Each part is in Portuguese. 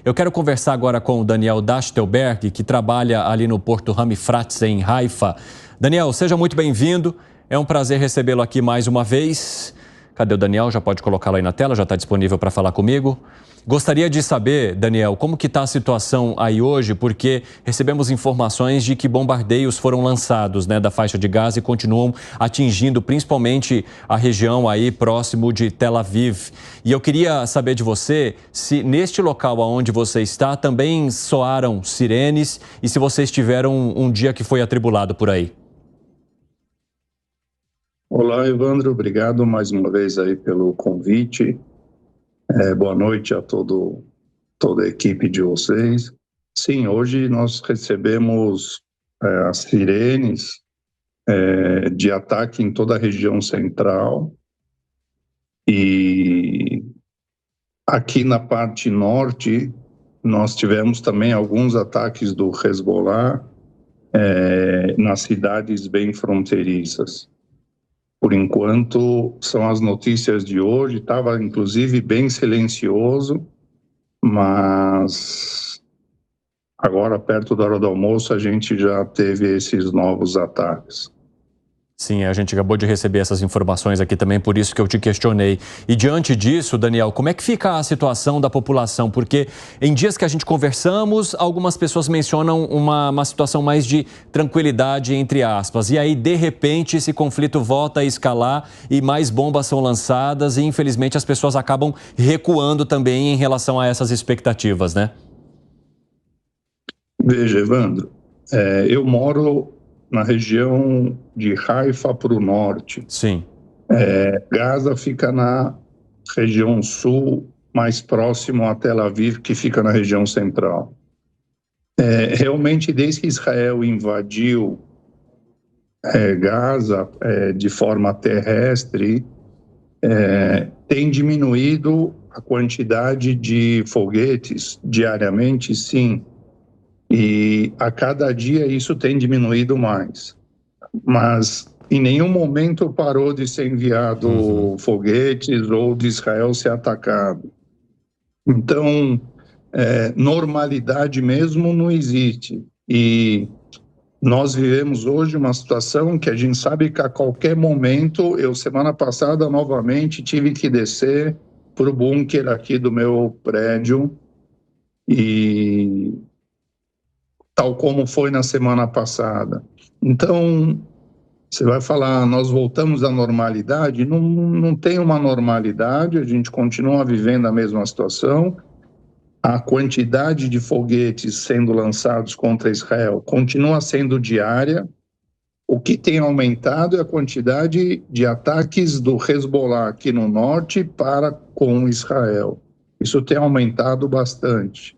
Eu quero conversar agora com o Daniel Dachtelberg, que trabalha ali no Porto Hamifratz, em Haifa. Daniel, seja muito bem-vindo. É um prazer recebê-lo aqui mais uma vez. Cadê o Daniel? Já pode colocá-lo aí na tela, já está disponível para falar comigo. Gostaria de saber, Daniel, como que está a situação aí hoje, porque recebemos informações de que bombardeios foram lançados, da faixa de Gaza e continuam atingindo principalmente a região aí próximo de Tel Aviv. E eu queria saber de você se neste local onde você está também soaram sirenes e se vocês tiveram um dia que foi atribulado por aí. Olá, Evandro, obrigado mais uma vez aí pelo convite. Boa noite a toda a equipe de vocês. Sim, hoje nós recebemos as sirenes de ataque em toda a região central e aqui na parte norte nós tivemos também alguns ataques do Hezbollah nas cidades bem fronteiriças. Por enquanto, são as notícias de hoje. Estava, inclusive, bem silencioso, mas agora, perto da hora do almoço, a gente já teve esses novos ataques. Sim, a gente acabou de receber essas informações aqui também, por isso que eu te questionei. E diante disso, Daniel, como é que fica a situação da população? Porque em dias que a gente conversamos, algumas pessoas mencionam uma situação mais de tranquilidade, entre aspas. E aí, de repente, esse conflito volta a escalar e mais bombas são lançadas e, infelizmente, as pessoas acabam recuando também em relação a essas expectativas, né? Veja, Evandro, eu moro na região de Haifa para o norte. Sim. Gaza fica na região sul, mais próximo a Tel Aviv, que fica na região central. Realmente, desde que Israel invadiu Gaza de forma terrestre, tem diminuído a quantidade de foguetes diariamente, sim. E a cada dia isso tem diminuído mais. Mas em nenhum momento parou de ser enviado foguetes ou de Israel ser atacado. Então, normalidade mesmo não existe. E nós vivemos hoje uma situação que a gente sabe que a qualquer momento, semana passada novamente tive que descer para o bunker aqui do meu prédio e tal como foi na semana passada. Então, você vai falar, nós voltamos à normalidade? Não tem uma normalidade, a gente continua vivendo a mesma situação. A quantidade de foguetes sendo lançados contra Israel continua sendo diária. O que tem aumentado é a quantidade de ataques do Hezbollah aqui no norte para com Israel. Isso tem aumentado bastante.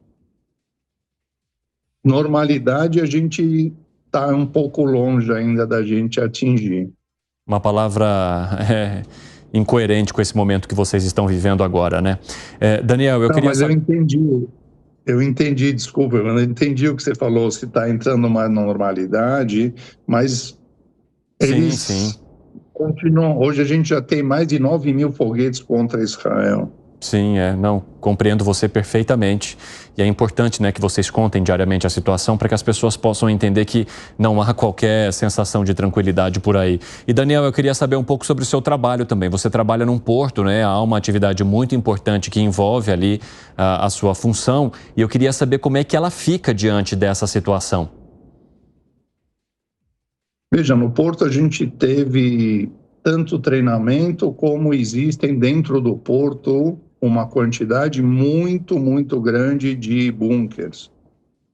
Normalidade, a gente está um pouco longe ainda da gente atingir. Uma palavra incoerente com esse momento que vocês estão vivendo agora, né? Daniel, eu queria saber... Eu entendi, desculpa, eu entendi o que você falou, se está entrando numa normalidade, mas eles continuam. Hoje a gente já tem mais de 9 mil foguetes contra Israel. Sim, não, compreendo você perfeitamente. E é importante, que vocês contem diariamente a situação para que as pessoas possam entender que não há qualquer sensação de tranquilidade por aí. E, Daniel, eu queria saber um pouco sobre o seu trabalho também. Você trabalha num porto, há uma atividade muito importante que envolve ali a sua função. E eu queria saber como é que ela fica diante dessa situação. Veja, no porto a gente teve tanto treinamento como existem dentro do porto uma quantidade muito, muito grande de bunkers.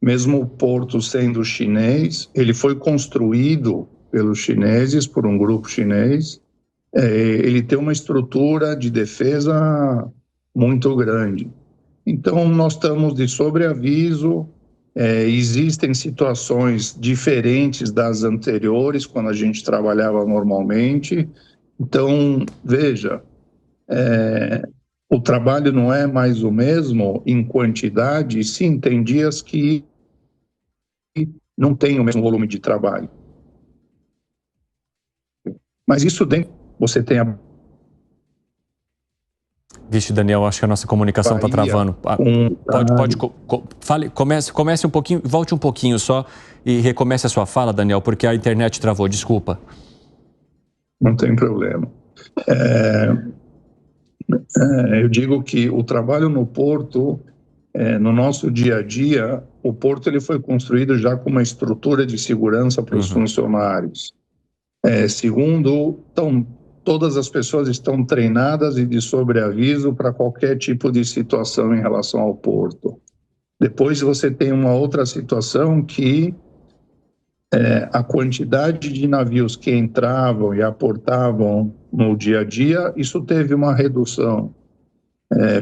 Mesmo o porto sendo chinês, ele foi construído pelos chineses, por um grupo chinês. Ele tem uma estrutura de defesa muito grande. Então, nós estamos de sobreaviso. Existem situações diferentes das anteriores, quando a gente trabalhava normalmente. Então, veja, o trabalho não é mais o mesmo em quantidade, sim, tem dias que não tem o mesmo volume de trabalho. Mas isso dentro, você tem Vixe, Daniel, acho que a nossa comunicação está travando. Comece um pouquinho, volte um pouquinho só e recomece a sua fala, Daniel, porque a internet travou, desculpa. Não tem problema. Eu digo que o trabalho no porto, no nosso dia a dia, o porto ele foi construído já com uma estrutura de segurança para os funcionários. Segundo, todas as pessoas estão treinadas e de sobreaviso para qualquer tipo de situação em relação ao porto. Depois você tem uma outra situação que a quantidade de navios que entravam e aportavam no dia a dia, isso teve uma redução.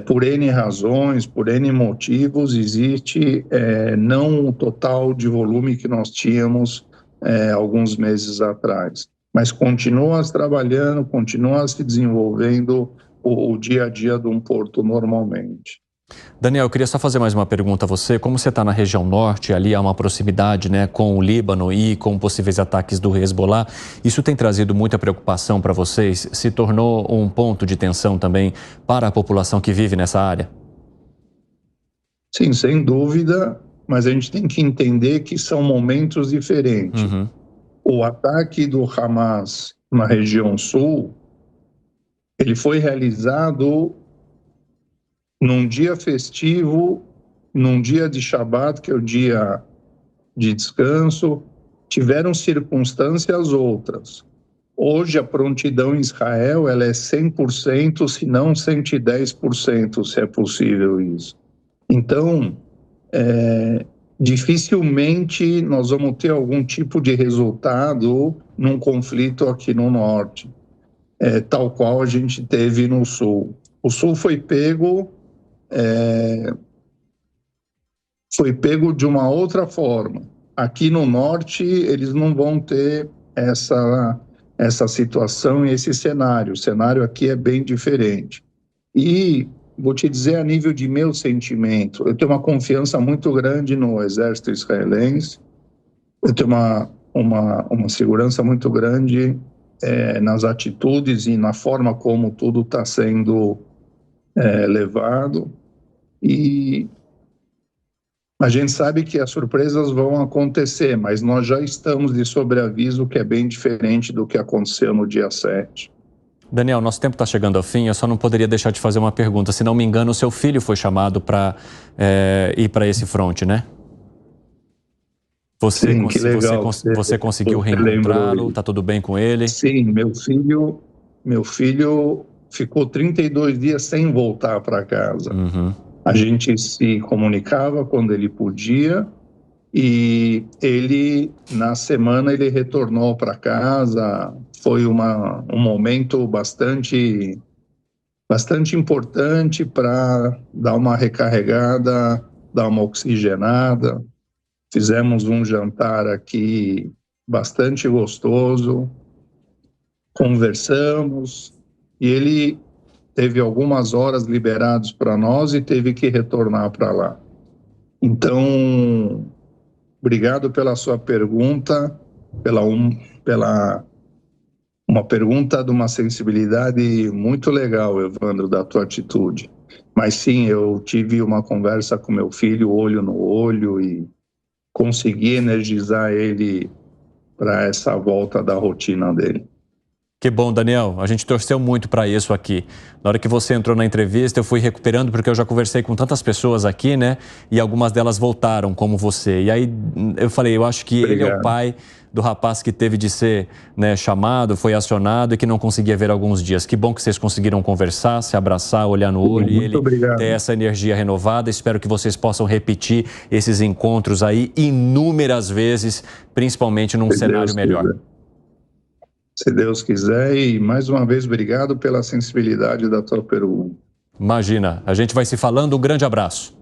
Por N razões, por N motivos, existe não o total de volume que nós tínhamos alguns meses atrás. Mas continua trabalhando, continua se desenvolvendo o dia a dia de um porto normalmente. Daniel, eu queria só fazer mais uma pergunta a você. Como você está na região norte, ali há uma proximidade, né, com o Líbano e com possíveis ataques do Hezbollah, isso tem trazido muita preocupação para vocês? Se tornou um ponto de tensão também para a população que vive nessa área? Sim, sem dúvida, mas a gente tem que entender que são momentos diferentes. O ataque do Hamas na região sul, ele foi realizado num dia festivo, num dia de Shabat, que é o dia de descanso. Tiveram circunstâncias outras. Hoje a prontidão em Israel ela é 100%, se não 110%, se é possível isso. Então, dificilmente nós vamos ter algum tipo de resultado num conflito aqui no norte, tal qual a gente teve no sul. O sul foi pego de uma outra forma. Aqui no norte eles não vão ter essa situação e esse cenário. O cenário aqui é bem diferente. E vou te dizer a nível de meu sentimento, eu tenho uma confiança muito grande no exército israelense, eu tenho uma segurança muito grande nas atitudes e na forma como tudo está sendo levado, e a gente sabe que as surpresas vão acontecer, mas nós já estamos de sobreaviso, que é bem diferente do que aconteceu no dia 7. Daniel, nosso tempo está chegando ao fim, eu só não poderia deixar de fazer uma pergunta. Se não me engano, o seu filho foi chamado para ir para esse fronte, né? Sim, que legal. Você conseguiu reencontrá-lo? Está tudo bem com ele? Sim, meu filho ficou 32 dias sem voltar para casa. A gente se comunicava quando ele podia e ele, na semana, ele retornou para casa. Foi um momento bastante importante para dar uma recarregada, dar uma oxigenada. Fizemos um jantar aqui bastante gostoso, conversamos e ele teve algumas horas liberados para nós e teve que retornar para lá. Então, obrigado pela sua pergunta, uma pergunta de uma sensibilidade muito legal, Evandro, da tua atitude. Mas sim, eu tive uma conversa com meu filho, olho no olho, e consegui energizar ele para essa volta da rotina dele. Que bom, Daniel. A gente torceu muito para isso aqui. Na hora que você entrou na entrevista, eu fui recuperando, porque eu já conversei com tantas pessoas aqui, né? E algumas delas voltaram, como você. E aí eu falei, eu acho que Obrigado. Ele é o pai do rapaz que teve de ser, né, chamado, foi acionado e que não conseguia ver alguns dias. Que bom que vocês conseguiram conversar, se abraçar, olhar no olho e ele ter essa energia renovada. Espero que vocês possam repetir esses encontros aí inúmeras vezes, principalmente num cenário melhor. Se Deus quiser, e mais uma vez, obrigado pela sensibilidade da tua pergunta. Imagina, a gente vai se falando, um grande abraço.